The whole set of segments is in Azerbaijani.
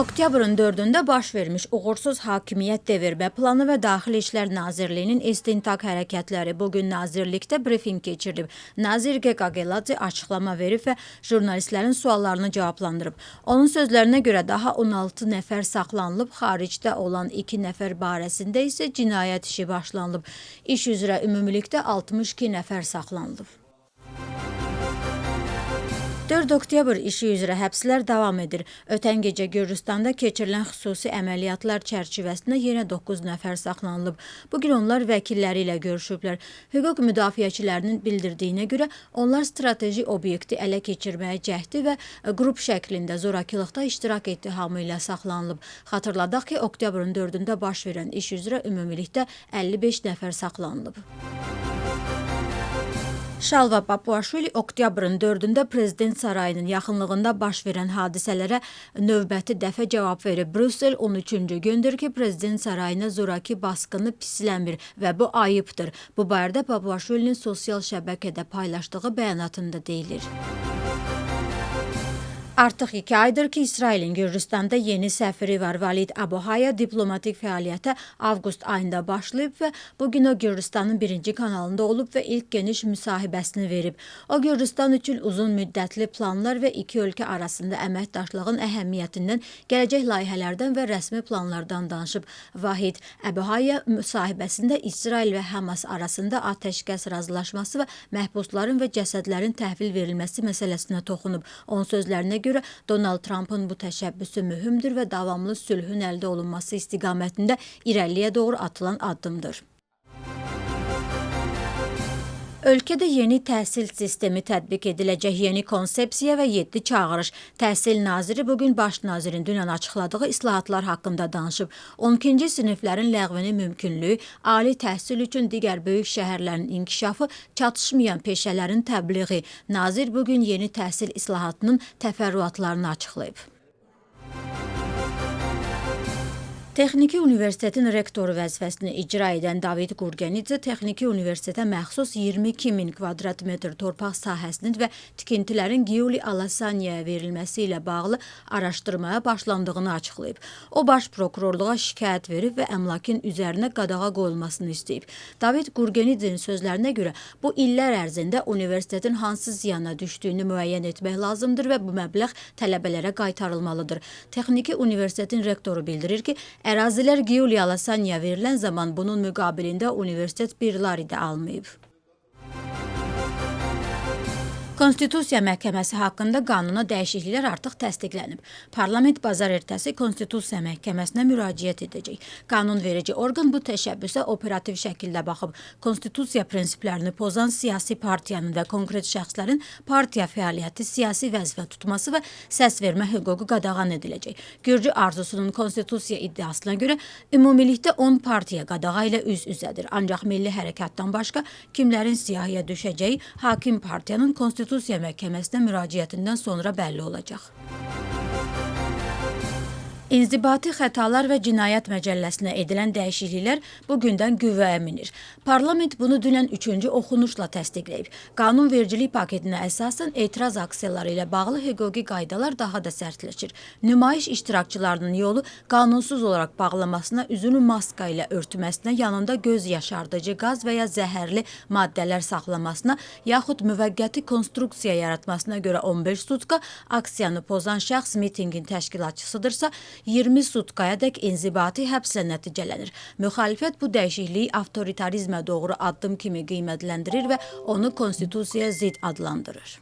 Oktyabrın 4-də baş vermiş uğursuz hakimiyyət devirmə planı və Daxili İşlər Nazirliyinin istintaq hərəkətləri bugün nazirlikdə brifinq keçirilib. Nazir Geqageladze açıqlama verib və jurnalistlərin suallarını cavablandırıb. Onun sözlərinə görə daha 16 nəfər saxlanılıb, xaricdə olan 2 nəfər barəsində isə cinayət işi başlanılıb. İş üzrə ümumilikdə 62 nəfər saxlanılıb. 4 oktyabr işi üzrə həbslər davam edir. Ötən gecə Gürcüstanda keçirilən xüsusi əməliyyatlar çərçivəsində yenə 9 nəfər saxlanılıb. Bugün onlar vəkilləri ilə görüşüblər. Hüquq müdafiəçilərinin bildirdiyinə görə onlar strateji obyekti ələ keçirməyə cəhdi və qrup şəklində zorakılıqda iştirak ettihamı ilə saxlanılıb. Xatırladaq ki, oktyabrın 4-də baş verən iş üzrə ümumilikdə 55 nəfər saxlanılıb. Şalva Papuaşvili oktyabrın 4-də Prezident Sarayının yaxınlığında baş verən hadisələrə növbəti dəfə cavab verib. Brüssel 13-cü gündür ki, Prezident Sarayına zoraki baskını pisləmir və bu ayıbdır. Bu barədə Papuaşvilinin sosial şəbəkədə paylaşdığı bəyanatında deyilir. Artıq 2 aydır ki, İsrailin Gürcüstanda yeni səfiri var. Valid Abuhaya diplomatik fəaliyyətə avqust ayında başlayıb və bugün o Gürcüstanın 1-ci kanalında olub və ilk geniş müsahibəsini verib. O Gürcüstan üçün uzun müddətli planlar və iki ölkə arasında əməkdaşlığın əhəmiyyətindən, gələcək layihələrdən və rəsmi planlardan danışıb. Valid Abuhaya müsahibəsində İsrail və Hamas arasında atəşkəs razılaşması və məhbusların və cəsədlərin təhvil verilməsi məsələsinə toxunub. Onun sözlərinə görə Donald Trump'ın bu təşəbbüsü mühümdür və davamlı sülhün əldə olunması istiqamətində irəliyə doğru atılan addımdır. Ölkədə yeni təhsil sistemi tətbiq ediləcək, yeni konsepsiya və 7 çağırış. Təhsil naziri bugün baş nazirin dünən açıqladığı islahatlar haqqında danışıb. 12-ci siniflərin ləğvini mümkünlüyü, ali təhsil üçün digər böyük şəhərlərin inkişafı, çatışmayan peşələrin təbliği. Nazir bugün yeni təhsil islahatının təfərrüatlarını açıqlayıb. Texniki Universitetin rektoru vəzifəsini icra edən David Gurgenidze Texniki Universitetə məxsus 22.000 kvadrat metr torpaq sahəsinin və tikintilərin Giuli Alasanyaya verilməsi ilə bağlı araşdırmaya başlandığını açıqlayıb. O, baş prokurorluğa şikayət verib və əmlakın üzərinə qadağa qoyulmasını istəyib. David Gurgenidze'nin sözlərinə görə bu illər ərzində universitetin hansı ziyana düşdüyünü müəyyən etmək lazımdır və bu məbləğ tələbələrə qaytarılmalıdır. Texniki Universitetin rektoru bildirir ki, ərazilər Giuli Alasanyaya verilən zaman bunun müqabilində universitet bir lari də almayıb. Konstitusiya Məhkəməsi haqqında qanuna dəyişikliklər artıq təsdiqlənib. Parlament bazar ertəsi Konstitusiya Məhkəməsinə müraciət edəcək. Qanunverici orqan bu təşəbbüsə operativ şəkildə baxıb. Konstitusiya prinsiplərini pozan siyasi partiyanın və konkret şəxslərin partiya fəaliyyəti, siyasi vəzifə tutması və səs vermə hüququ qadağan ediləcək. Gürcü Arzusunun konstitusiya iddiasına görə ümumilikdə 10 partiya qadağa ilə üz-üzədir. Ancaq Milli Hərəkatdan başqa kimlərin siyahıya düşəcəyi hakim partiyanın Konstitusiya Məhkəməsinə müraciətindən sonra bəlli olacaq. İnzibati xətalar və cinayət məcəlləsinə edilən dəyişikliklər bugündən qüvvəyə minir. Parlament bunu dünən 3-cü oxunuşla təsdiqləyib. Qanunvericilik paketinə əsasən etiraz aksiyaları ilə bağlı hüquqi qaydalar daha da sərtləşir. Nümayiş iştirakçılarının yolu qanunsuz olaraq bağlamasına, üzünü maska ilə örtməsinə, yanında göz yaşardıcı qaz və ya zəhərli maddələr saxlamasına, yaxud müvəqqəti konstruksiya yaratmasına görə 15 sutka, aksiyanı pozan şəxs mitingin təşkilatçısıdırsa, 20 sutkayadək inzibati həbslə nəticələnir. Müxalifət bu dəyişikliyi avtoritarizmə doğru addım kimi qiymətləndirir və onu konstitusiyaya zid adlandırır.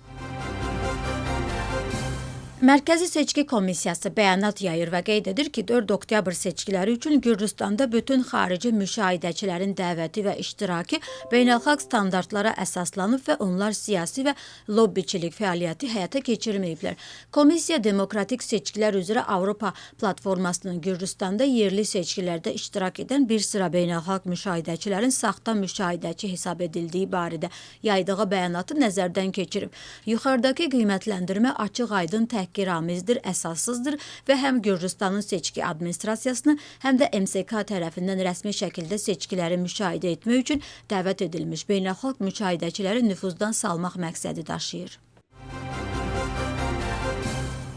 Mərkəzi Seçki Komissiyası bəyanat yayır və qeyd edir ki, 4 oktyabr seçkiləri üçün Gürcüstanda bütün xarici müşahidəçilərin dəvəti və iştirakı beynəlxalq standartlara əsaslanıb və onlar siyasi və lobbiçilik fəaliyyəti həyata keçirməyiblər. Komissiya demokratik seçkilər üzrə Avropa platformasının Gürcüstanda yerli seçkilərdə iştirak edən bir sıra beynəlxalq müşahidəçilərin saxta müşahidəçi hesab edildiyi barədə yaydığı bəyanatı nəzərdən keçirib. Yuxarıdakı qiymətləndirmə açıq-aydın təhqiramizdir, əsassızdır və həm Gürcüstanın seçki administrasiyasını, həm də MSK tərəfindən rəsmi şəkildə seçkiləri müşahidə etmək üçün dəvət edilmiş beynəlxalq müşahidəçiləri nüfuzdan salmaq məqsədi daşıyır.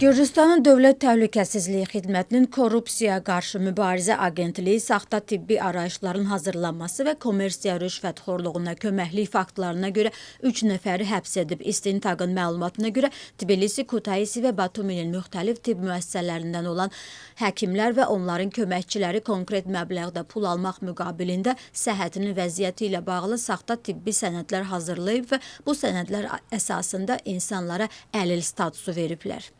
Gürcüstanın Dövlət Təhlükəsizliyi Xidmətinin Korrupsiyaya qarşı mübarizə agentliyi saxta tibbi arayışların hazırlanması və kommersiya rüşvətxorluğuna köməklik faktlarına görə 3 nəfəri həbs edib. İstintaqın məlumatına görə Tbilisi, Kutaisi və Batuminin müxtəlif tibb müəssisələrindən olan həkimlər və onların köməkçiləri konkret məbləğdə pul almaq müqabilində səhhətinin vəziyyəti ilə bağlı saxta tibbi sənədlər hazırlayıb və bu sənədlər əsasında insanlara əlil statusu veriblər.